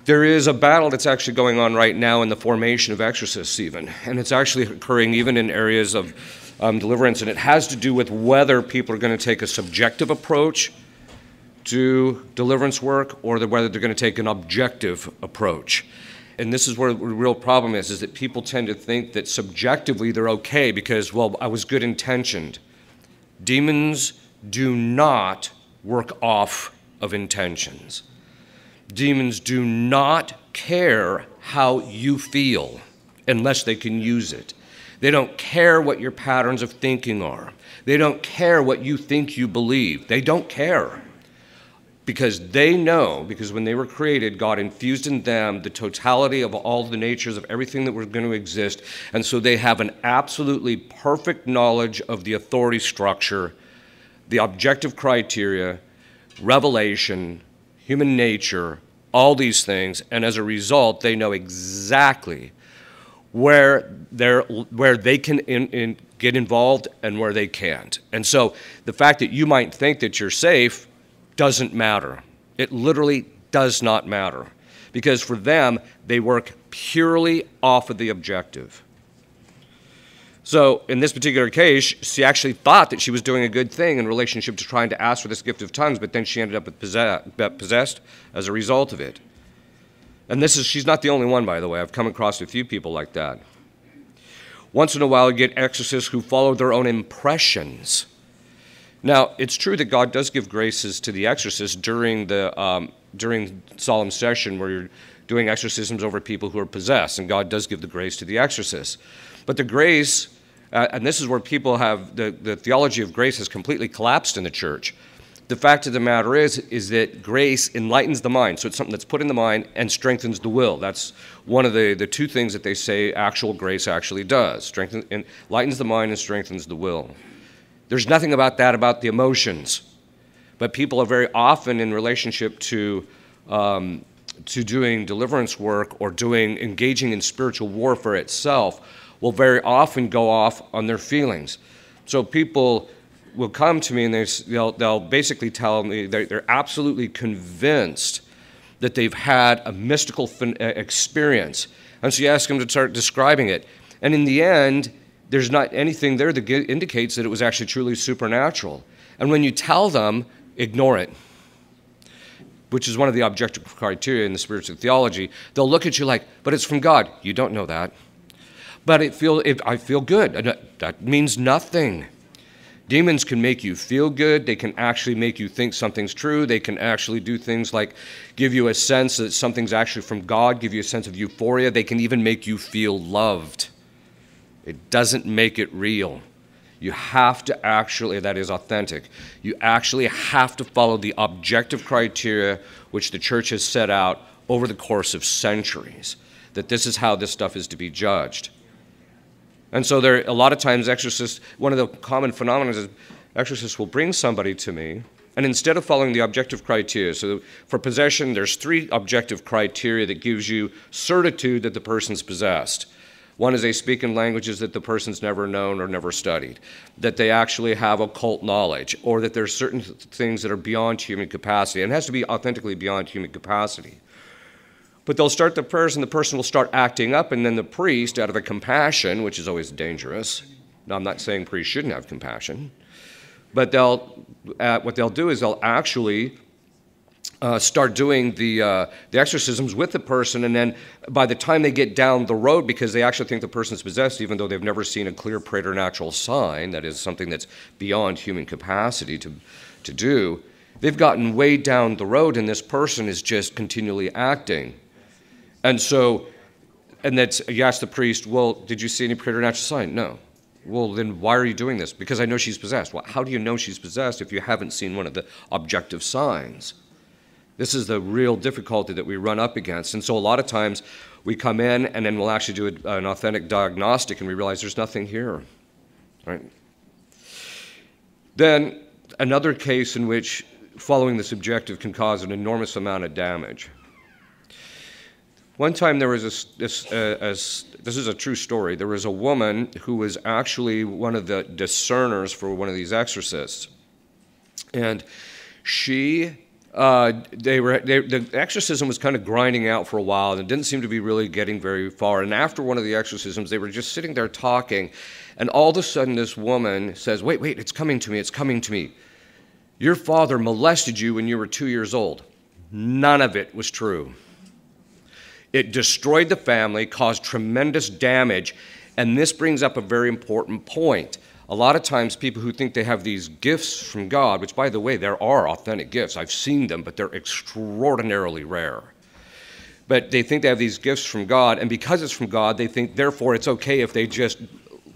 There is a battle that's actually going on right now in the formation of exorcists even, and it's actually occurring even in areas of deliverance, and it has to do with whether people are going to take a subjective approach to deliverance work or whether they're going to take an objective approach. And this is where the real problem is that people tend to think that subjectively they're okay because, well, I was good intentioned. Demons do not work off of intentions. Demons do not care how you feel unless they can use it. They don't care what your patterns of thinking are. They don't care what you think you believe. They don't care. Because they know, because when they were created, God infused in them the totality of all the natures of everything that was going to exist. And so they have an absolutely perfect knowledge of the authority structure, the objective criteria, revelation, human nature, all these things. And as a result, they know exactly where they can get involved and where they can't. And so the fact that you might think that you're safe doesn't matter. It literally does not matter. Because for them, they work purely off of the objective. So in this particular case, she actually thought that she was doing a good thing in relationship to trying to ask for this gift of tongues, but then she ended up possessed as a result of it. And she's not the only one, by the way. I've come across a few people like that. Once in a while, you get exorcists who follow their own impressions. Now, it's true that God does give graces to the exorcist during solemn session where you're doing exorcisms over people who are possessed, and God does give the grace to the exorcist. But the grace, and this is where people have, the theology of grace has completely collapsed in the church. The fact of the matter is that grace enlightens the mind. So it's something that's put in the mind and strengthens the will. That's one of the two things that they say actual grace actually does. Enlightens the mind and strengthens the will. There's nothing about that about the emotions. But people are very often in relationship to doing deliverance work or engaging in spiritual warfare itself will very often go off on their feelings. So people will come to me and they'll basically tell me they're absolutely convinced that they've had a mystical experience. And so you ask them to start describing it. And in the end, there's not anything there that indicates that it was actually truly supernatural. And when you tell them, ignore it, which is one of the objective criteria in the spiritual theology, they'll look at you like, but it's from God. You don't know that. But I feel good. That means nothing. Demons can make you feel good. They can actually make you think something's true. They can actually do things like give you a sense that something's actually from God, give you a sense of euphoria. They can even make you feel loved. It doesn't make it real. You have to actually, that is authentic, you actually have to follow the objective criteria which the church has set out over the course of centuries, that this is how this stuff is to be judged. And so there, a lot of times exorcists, one of the common phenomena is exorcists will bring somebody to me, and instead of following the objective criteria, so for possession, there's 3 objective criteria that gives you certitude that the person's possessed. One is they speak in languages that the person's never known or never studied, that they actually have occult knowledge, or that there's certain things that are beyond human capacity, and it has to be authentically beyond human capacity. But they'll start the prayers, and the person will start acting up, and then the priest, out of a compassion, which is always dangerous. Now, I'm not saying priests shouldn't have compassion, but what they'll do is they'll actually start doing the exorcisms with the person, and then by the time they get down the road, because they actually think the person's possessed, even though they've never seen a clear preternatural sign, that is something that's beyond human capacity to do, they've gotten way down the road, and this person is just continually acting. And so, you ask the priest, well, did you see any preternatural sign? No. Well, then why are you doing this? Because I know she's possessed. Well, how do you know she's possessed if you haven't seen one of the objective signs? This is the real difficulty that we run up against. And so a lot of times we come in and then we'll actually do an authentic diagnostic and we realize there's nothing here. Right? Then another case in which following the subjective can cause an enormous amount of damage. One time there was this is a true story. There was a woman who was actually one of the discerners for one of these exorcists. And she The exorcism was kind of grinding out for a while, and it didn't seem to be really getting very far. And after one of the exorcisms, they were just sitting there talking, and all of a sudden this woman says, wait, it's coming to me, it's coming to me. Your father molested you when you were 2 years old. None of it was true. It destroyed the family, caused tremendous damage, and this brings up a very important point. A lot of times people who think they have these gifts from God, which by the way, there are authentic gifts, I've seen them, but they're extraordinarily rare. But they think they have these gifts from God, and because it's from God, they think therefore it's okay if they just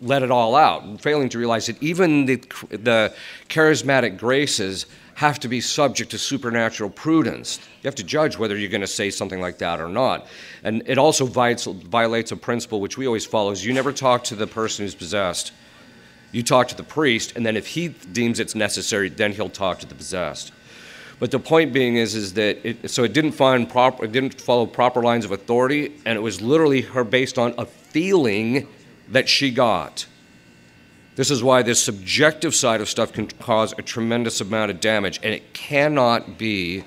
let it all out, failing to realize that even the charismatic graces have to be subject to supernatural prudence. You have to judge whether you're going to say something like that or not. And it also violates a principle which we always follow, is you never talk to the person who's possessed. You talk to the priest, and then if he deems it's necessary, then he'll talk to the possessed. But the point being is that it didn't follow proper lines of authority, and it was literally her based on a feeling that she got. This is why this subjective side of stuff can cause a tremendous amount of damage, and it cannot be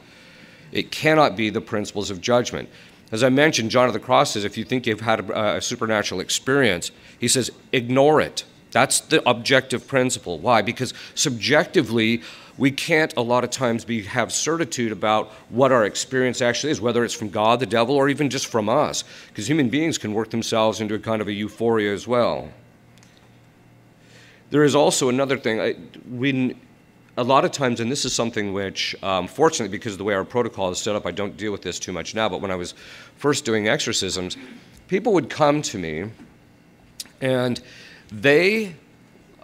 the principles of judgment. As I mentioned, John of the Cross says, if you think you've had a supernatural experience, he says, ignore it. That's the objective principle. Why? Because subjectively, we can't a lot of times have certitude about what our experience actually is, whether it's from God, the devil, or even just from us. Because human beings can work themselves into a kind of a euphoria as well. There is also another thing. A lot of times, and this is something which, fortunately, because of the way our protocol is set up, I don't deal with this too much now, but when I was first doing exorcisms, people would come to me, and they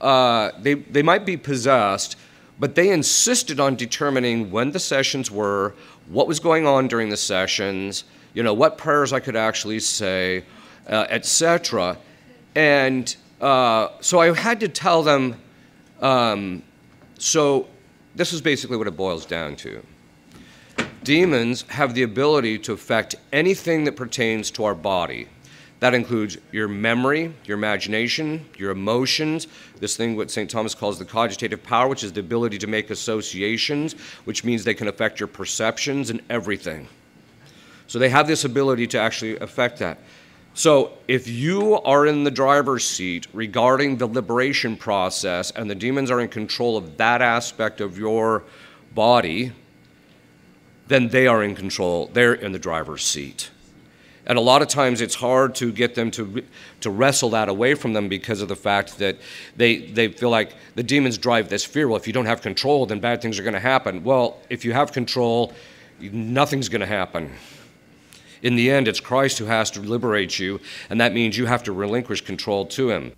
might be possessed, but they insisted on determining when the sessions were, what was going on during the sessions, what prayers I could actually say, etc. And so I had to tell them, so this is basically what it boils down to. Demons have the ability to affect anything that pertains to our body. That includes your memory, your imagination, your emotions, this thing what St. Thomas calls the cogitative power, which is the ability to make associations, which means they can affect your perceptions and everything. So they have this ability to actually affect that. So if you are in the driver's seat regarding the liberation process and the demons are in control of that aspect of your body, then they are in control. They're in the driver's seat. And a lot of times it's hard to get them to wrestle that away from them because of the fact that they feel like the demons drive this fear. Well, if you don't have control, then bad things are going to happen. Well, if you have control, nothing's going to happen. In the end, it's Christ who has to liberate you, and that means you have to relinquish control to him.